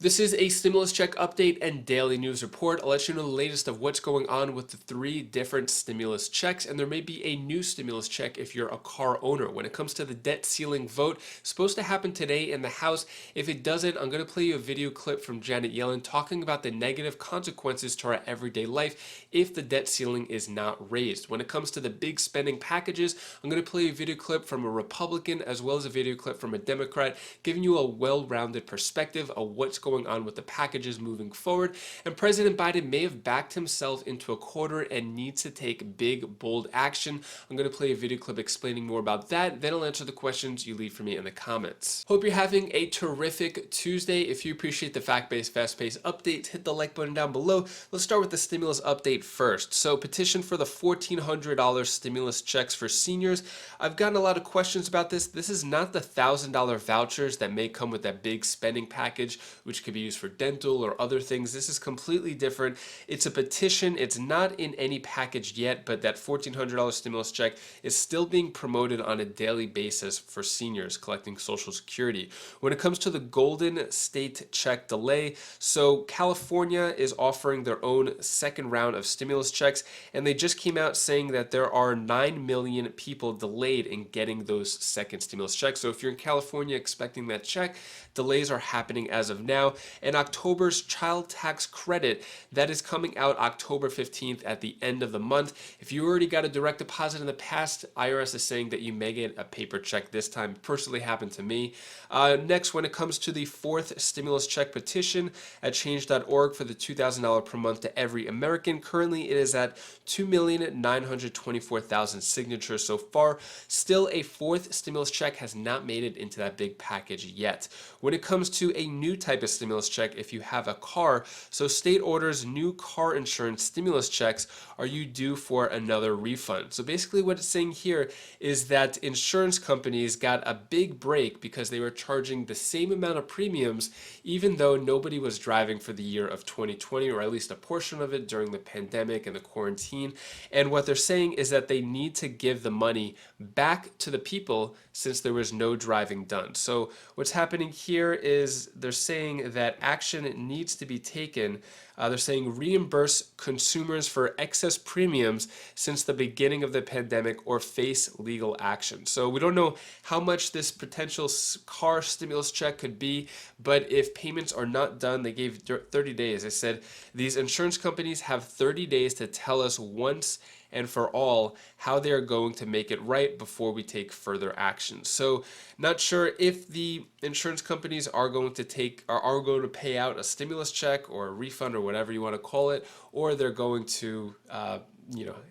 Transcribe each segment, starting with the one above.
This is a stimulus check update and daily news report. I'll let you know the latest of what's going on with the 3 different stimulus checks, and there may be a new stimulus check if you're a car owner. When it comes to the debt ceiling vote, it's supposed to happen today in the House. If it doesn't, I'm going to play you a video clip from Janet Yellen talking about the negative consequences to our everyday life if the debt ceiling is not raised. When it comes to the big spending packages, I'm going to play a video clip from a Republican as well as a video clip from a Democrat, giving you a well-rounded perspective of what's going on with the packages moving forward. And President Biden may have backed himself into a corner and needs to take big, bold action. I'm going to play a video clip explaining more about that. Then I'll answer the questions you leave for me in the comments. Hope you're having a terrific Tuesday. If you appreciate the fact-based, fast-paced updates, hit the like button down below. Let's start with the stimulus update first. So petition for the $1,400 stimulus checks for seniors. I've gotten a lot of questions about this. This is not the $1,000 vouchers that may come with that big spending package, which could be used for dental or other things. This is completely different. It's a petition. It's not in any package yet, but that $1,400 stimulus check is still being promoted on a daily basis for seniors collecting Social Security. When it comes to the Golden State check delay, so California is offering their own second round of stimulus checks, and they just came out saying that there are 9 million people delayed in getting those second stimulus checks. So if you're in California expecting that check, delays are happening as of now. And October's child tax credit, that is coming out October 15th at the end of the month. If you already got a direct deposit in the past, IRS is saying that you may get a paper check this time. It personally happened to me. Next, when it comes to the 4th stimulus check petition at change.org for the $2,000 per month to every American, currently it is at 2,924,000 signatures so far. Still, a 4th stimulus check has not made it into that big package yet. When it comes to a new type of stimulus check, if you have a car, so state orders new car insurance stimulus checks, are you due for another refund? So basically what it's saying here is that insurance companies got a big break because they were charging the same amount of premiums even though nobody was driving for the year of 2020, or at least a portion of it during the pandemic and the quarantine. And what they're saying is that they need to give the money back to the people since there was no driving done. So what's happening here is they're saying that action needs to be taken. They're saying reimburse consumers for excess premiums since the beginning of the pandemic or face legal action. So we don't know how much this potential car stimulus check could be, but if payments are not done, they gave 30 days. They said these insurance companies have 30 days to tell us once and for all how they are going to make it right before we take further action. So not sure if the insurance companies are going to pay out a stimulus check or a refund or whatever you want to call it, or they're going to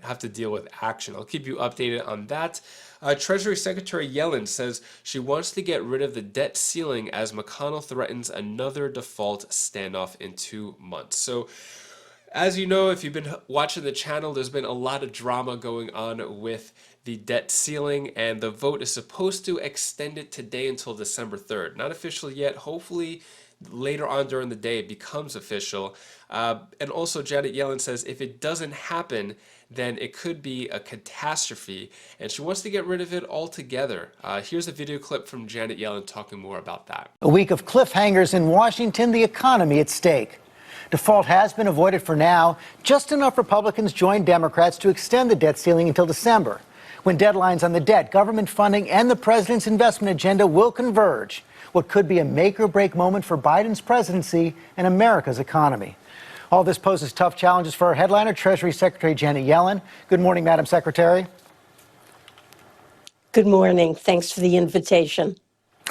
have to deal with action. I'll keep you updated on that. Treasury Secretary Yellen says she wants to get rid of the debt ceiling as McConnell threatens another default standoff in 2 months. So as you know, if you've been watching the channel, there's been a lot of drama going on with the debt ceiling, and the vote is supposed to extend it today until December 3rd. Not official yet. Hopefully later on during the day it becomes official. And also Janet Yellen says if it doesn't happen, then it could be a catastrophe, and she wants to get rid of it altogether. Here's a video clip from Janet Yellen talking more about that. A week of cliffhangers in Washington, the economy at stake. Default has been avoided for now. Just enough Republicans joined Democrats to extend the debt ceiling until December, when deadlines on the debt, government funding, and the president's investment agenda will converge. What could be a make-or-break moment for Biden's presidency and America's economy. All this poses tough challenges for our headliner, Treasury Secretary Janet Yellen. Good morning, Madam Secretary. Good morning. Thanks for the invitation.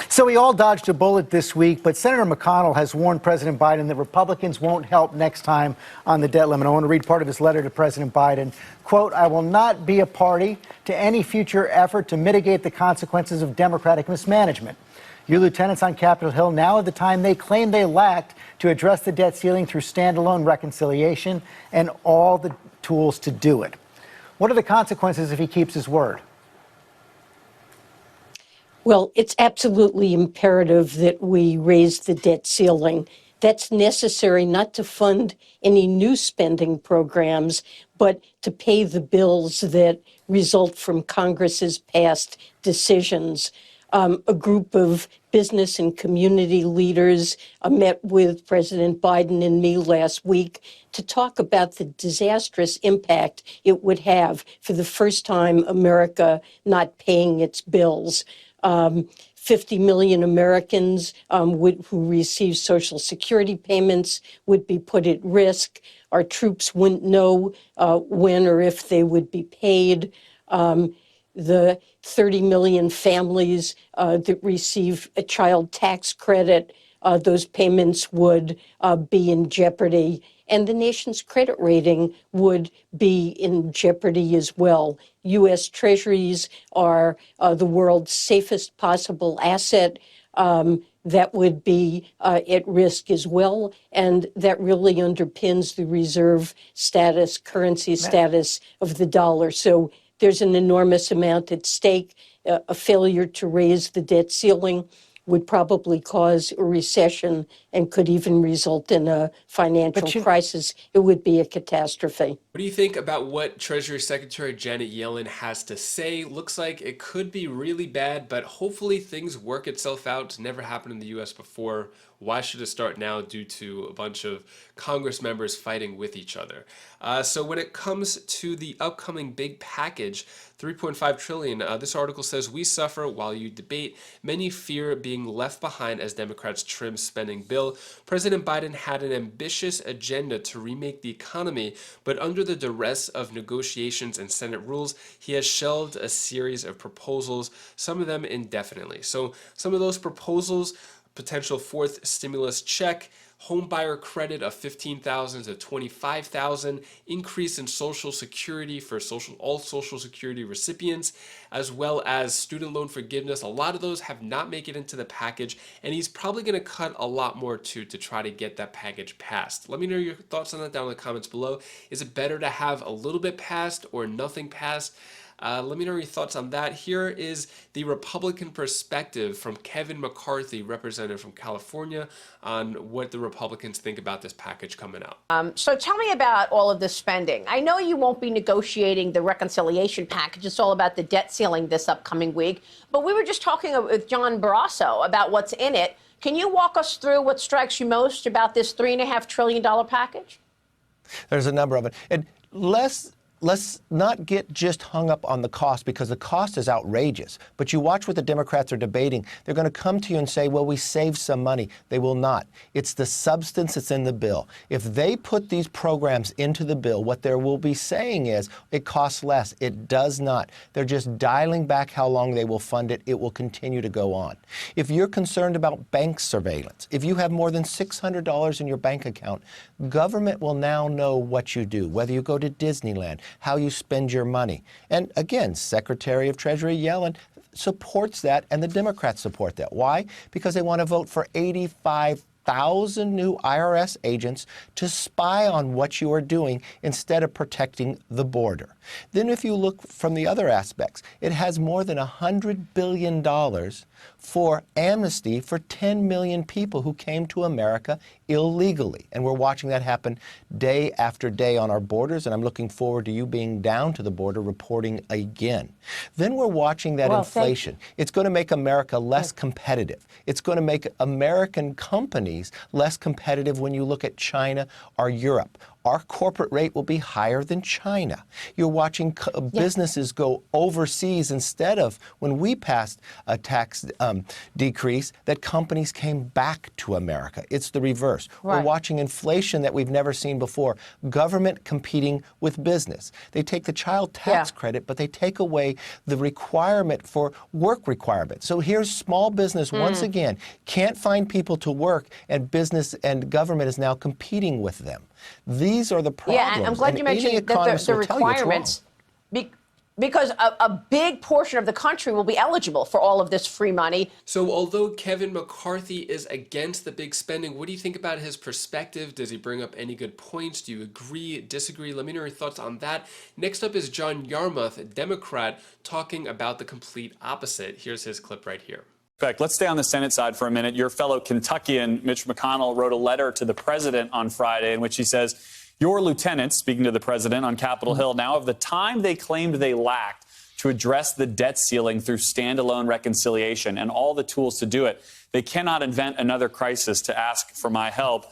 So we all dodged a bullet this week, but Senator McConnell has warned President Biden that Republicans won't help next time on the debt limit. I want to read part of his letter to President Biden. Quote, "I will not be a party to any future effort to mitigate the consequences of Democratic mismanagement. Your lieutenants on Capitol Hill now have the time they claim they lacked to address the debt ceiling through standalone reconciliation and all the tools to do it." What are the consequences if he keeps his word? Well, it's absolutely imperative that we raise the debt ceiling. That's necessary not to fund any new spending programs, but to pay the bills that result from Congress's past decisions. A group of business and community leaders met with President Biden and me last week to talk about the disastrous impact it would have for the first time America not paying its bills. 50 million Americans who receive Social Security payments would be put at risk. Our troops wouldn't know when or if they would be paid. The 30 million families that receive a child tax credit, those payments would be in jeopardy. And the nation's credit rating would be in jeopardy as well. U.S. Treasuries are the world's safest possible asset. That would be at risk as well. And that really underpins the reserve status, currency status of the dollar. So there's an enormous amount at stake. A failure to raise the debt ceiling would probably cause a recession and could even result in a financial crisis. It would be a catastrophe. What do you think about what Treasury Secretary Janet Yellen has to say? Looks like it could be really bad, but hopefully things work itself out. It's never happened in the U.S. before. Why should it start now due to a bunch of Congress members fighting with each other? So when it comes to the upcoming big package, $3.5 trillion, this article says, we suffer while you debate. Many fear being left behind as Democrats trim spending bill. President Biden had an ambitious agenda to remake the economy, but under the duress of negotiations and Senate rules, he has shelved a series of proposals, some of them indefinitely. So some of those proposals: potential fourth stimulus check, home buyer credit of $15,000 to $25,000, increase in Social Security for all Social Security recipients, as well as student loan forgiveness. A lot of those have not made it into the package, and he's probably going to cut a lot more too to try to get that package passed. Let me know your thoughts on that down in the comments below. Is it better to have a little bit passed or nothing passed? Let me know your thoughts on that. Here is the Republican perspective from Kevin McCarthy, representative from California, on what the Republicans think about this package coming out. So tell me about all of this spending. I know you won't be negotiating the reconciliation package. It's all about the debt ceiling this upcoming week. But we were just talking with John Barrasso about what's in it. Can you walk us through what strikes you most about this $3.5 trillion package? There's a number of it. And let's not get just hung up on the cost, because the cost is outrageous. But you watch what the Democrats are debating. They're going to come to you and say, well, we saved some money. They will not. It's the substance that's in the bill. If they put these programs into the bill, what they will be saying is it costs less. It does not. They're just dialing back how long they will fund it. It will continue to go on. If you're concerned about bank surveillance, if you have more than $600 in your bank account, government will now know what you do, whether you go to Disneyland, how you spend your money. And again, Secretary of Treasury Yellen supports that, and the Democrats support that. Why? Because they want to vote for 85,000 new IRS agents to spy on what you are doing instead of protecting the border. Then if you look from the other aspects, it has more than $100 billion for amnesty for 10 million people who came to America illegally. And we're watching that happen day after day on our borders, and I'm looking forward to you being down to the border reporting again. Then we're watching that inflation. It's going to make America less competitive. It's going to make American companies less competitive when you look at China or Europe. Our corporate rate will be higher than China. You're watching businesses go overseas instead of, when we passed a tax decrease, that companies came back to America. It's the reverse. Right. We're watching inflation that we've never seen before. Government competing with business. They take the child tax credit, but they take away the requirement for work requirements. So here's small business once again can't find people to work, and business and government is now competing with them. These are the problems. Yeah, I'm glad you mentioned the requirements, because a big portion of the country will be eligible for all of this free money. So although Kevin McCarthy is against the big spending, what do you think about his perspective? Does he bring up any good points? Do you agree, disagree? Let me know your thoughts on that. Next up is John Yarmuth, a Democrat, talking about the complete opposite. Here's his clip right here. Let's stay on the Senate side for a minute. Your fellow Kentuckian, Mitch McConnell, wrote a letter to the president on Friday in which he says, your lieutenants, speaking to the president on Capitol Hill now, of the time they claimed they lacked to address the debt ceiling through standalone reconciliation and all the tools to do it. They cannot invent another crisis to ask for my help.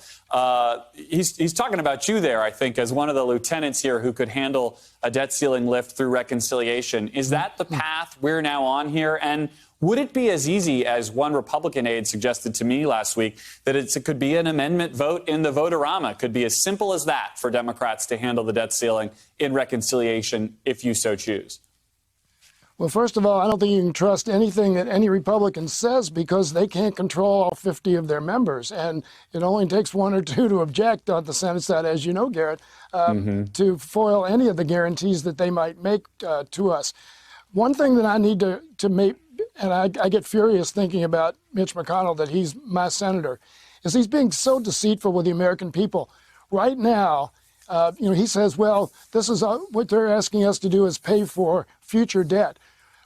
He's talking about you there, I think, as one of the lieutenants here who could handle a debt ceiling lift through reconciliation. Is that the path we're now on here? And would it be as easy as one Republican aide suggested to me last week, that it could be an amendment vote in the vote-a-rama? It could be as simple as that for Democrats to handle the debt ceiling in reconciliation if you so choose. Well, first of all, I don't think you can trust anything that any Republican says because they can't control all 50 of their members. And it only takes one or two to object on the Senate side, as you know, Garrett, to foil any of the guarantees that they might make to us. One thing that I need to make, and I get furious thinking about Mitch McConnell, that he's my senator, is he's being so deceitful with the American people. Right now, he says, well, this is what they're asking us to do is pay for future debt.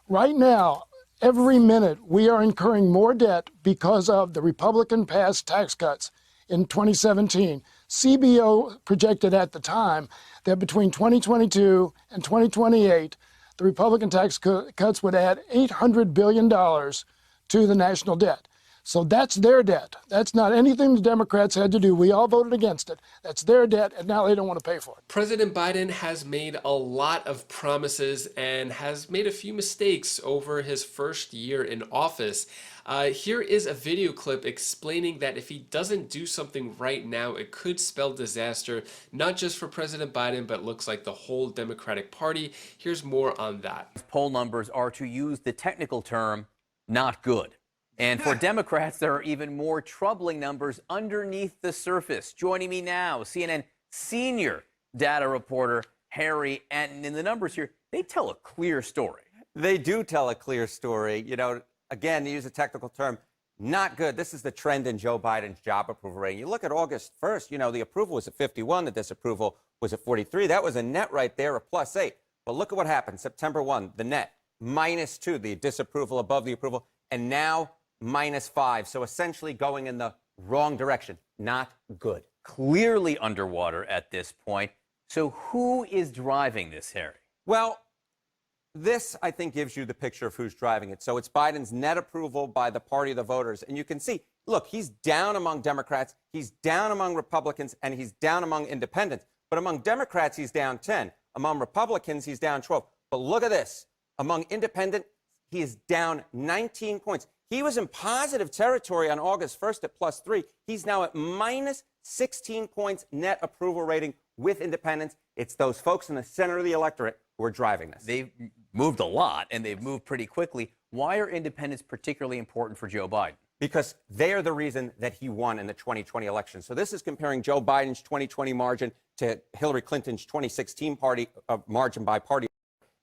Right now, every minute, we are incurring more debt because of the Republican-passed tax cuts in 2017. CBO projected at the time that between 2022 and 2028, the Republican tax cuts would add $800 billion to the national debt. So that's their debt. That's not anything the Democrats had to do. We all voted against it. That's their debt, and now they don't want to pay for it. President Biden has made a lot of promises and has made a few mistakes over his first year in office. Here is a video clip explaining that if he doesn't do something right now, it could spell disaster, not just for President Biden, but looks like the whole Democratic Party. Here's more on that. Poll numbers are, to use the technical term, not good. And for Democrats, there are even more troubling numbers underneath the surface. Joining me now, CNN senior data reporter Harry Anton. And the numbers here, they tell a clear story. They do tell a clear story. Again, to use a technical term, not good. This is the trend in Joe Biden's job approval rating. You look at August 1st, the approval was at 51, the disapproval was at 43. That was a net right there of +8. But look at what happened. September 1, the net, -2, the disapproval above the approval, and now -5. So essentially going in the wrong direction. Not good. Clearly underwater at this point. So who is driving this, Harry? Well, this, I think, gives you the picture of who's driving it. So it's Biden's net approval by the party of the voters. And you can see, look, he's down among Democrats, he's down among Republicans, and he's down among independents. But among Democrats, he's down 10. Among Republicans, he's down 12. But look at this. Among independents, he is down 19 points. He was in positive territory on August 1st at +3. He's now at -16 points net approval rating with independents. It's those folks in the center of the electorate who are driving this. They've moved a lot, and they've moved pretty quickly. Why are independents particularly important for Joe Biden? Because they are the reason that he won in the 2020 election. So this is comparing Joe Biden's 2020 margin to Hillary Clinton's 2016 margin by party.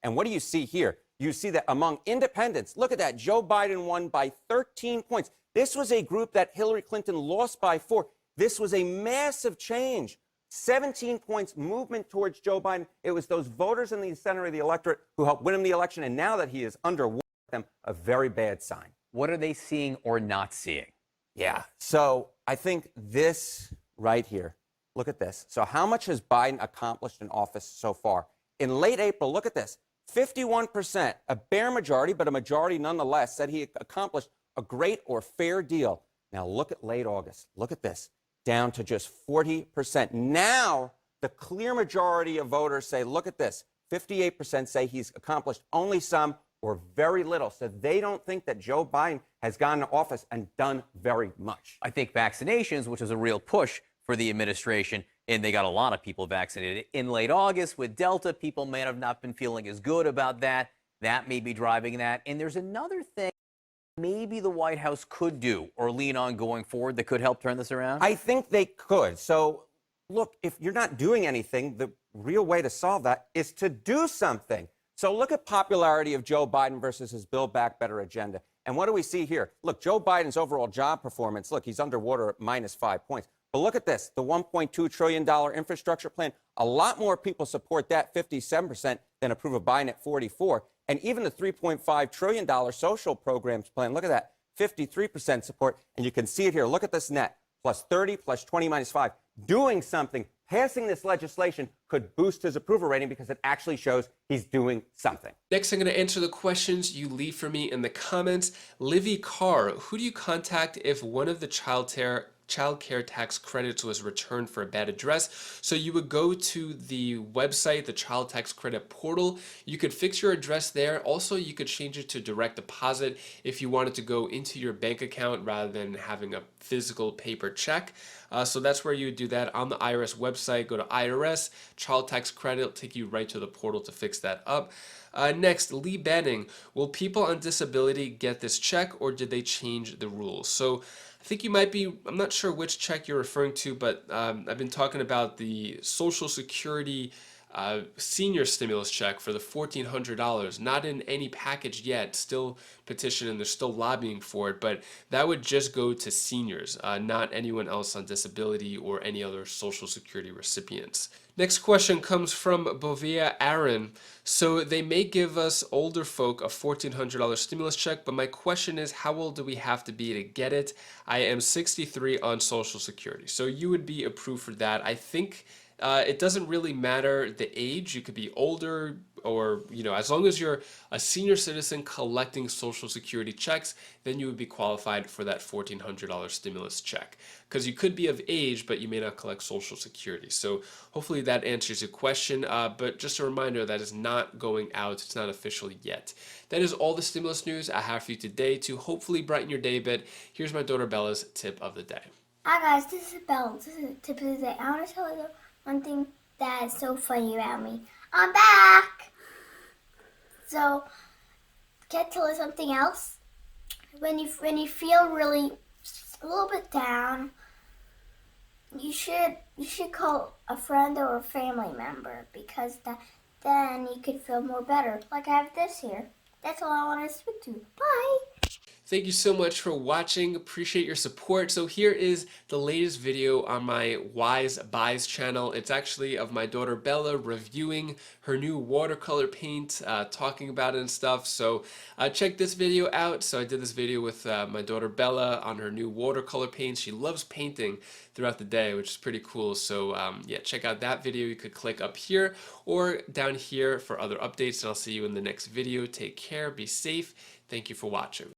And what do you see here? You see that among independents, look at that, Joe Biden won by 13 points. This was a group that Hillary Clinton lost by 4. This was a massive change. 17 points movement towards Joe Biden. It was those voters in the center of the electorate who helped win him the election, and now that he is underwater them, a very bad sign. What are they seeing or not seeing? Yeah, so I think this right here, look at this. So how much has Biden accomplished in office so far? In late April, look at this. 51%, a bare majority, but a majority nonetheless, said he accomplished a great or fair deal. Now look at late August. Look at this, down to just 40%. Now the clear majority of voters say, look at this, 58% say he's accomplished only some or very little. So they don't think that Joe Biden has gone into office and done very much. I think vaccinations, which is a real push for the administration, and they got a lot of people vaccinated. In late August with Delta, people may have not been feeling as good about that. That may be driving that. And there's another thing maybe the White House could do or lean on going forward that could help turn this around? I think they could. So, look, if you're not doing anything, the real way to solve that is to do something. So look at popularity of Joe Biden versus his Build Back Better agenda. And what do we see here? Look, Joe Biden's overall job performance, look, he's underwater at -5 points. But look at this, the $1.2 trillion infrastructure plan. A lot more people support that, 57%, than approve of Biden at 44%. And even the $3.5 trillion social programs plan, look at that, 53% support. And you can see it here. Look at this net, +30, +20, -5. Doing something, passing this legislation could boost his approval rating because it actually shows he's doing something. Next, I'm going to answer the questions you leave for me in the comments. Livy Carr, who do you contact if one of the child care tax credits was returned for a bad address? So you would go to the website, the child tax credit portal. You could fix your address there. Also, you could change it to direct deposit if you wanted to go into your bank account rather than having a physical paper check. So that's where you would do that on the IRS website. Go to IRS, child tax credit, it'll take you right to the portal to fix that up. Next, Lee Banning, will people on disability get this check or did they change the rules? So I think you might be, I'm not sure which check you're referring to, but I've been talking about the Social Security senior stimulus check for the $1,400, not in any package yet, still petitioning, they're still lobbying for it, but that would just go to seniors, not anyone else on disability or any other Social Security recipients. Next question comes from Bovia Aaron. So they may give us older folk a $1,400 stimulus check, but my question is, how old do we have to be to get it? I am 63 on Social Security, so you would be approved for that. I think it doesn't really matter the age. You could be older or, as long as you're a senior citizen collecting Social Security checks, then you would be qualified for that $1,400 stimulus check. Because you could be of age, but you may not collect Social Security. So hopefully that answers your question. But just a reminder, that is not going out. It's not official yet. That is all the stimulus news I have for you today to hopefully brighten your day a bit. Here's my daughter Bella's tip of the day. Hi guys, this is Bella. This is the tip of the day. I want to tell you one thing that is so funny about me. I'm back! So, get to something else. When you feel really a little bit down, you should call a friend or a family member because then you could feel more better. Like I have this here. That's all I want to speak to. Bye! Thank you so much for watching. Appreciate your support. So here is the latest video on my Wise Buys channel. It's actually of my daughter Bella reviewing her new watercolor paint, talking about it and stuff. So check this video out. So I did this video with my daughter Bella on her new watercolor paint. She loves painting throughout the day, which is pretty cool. So yeah, check out that video. You could click up here or down here for other updates. And I'll see you in the next video. Take care. Be safe. Thank you for watching.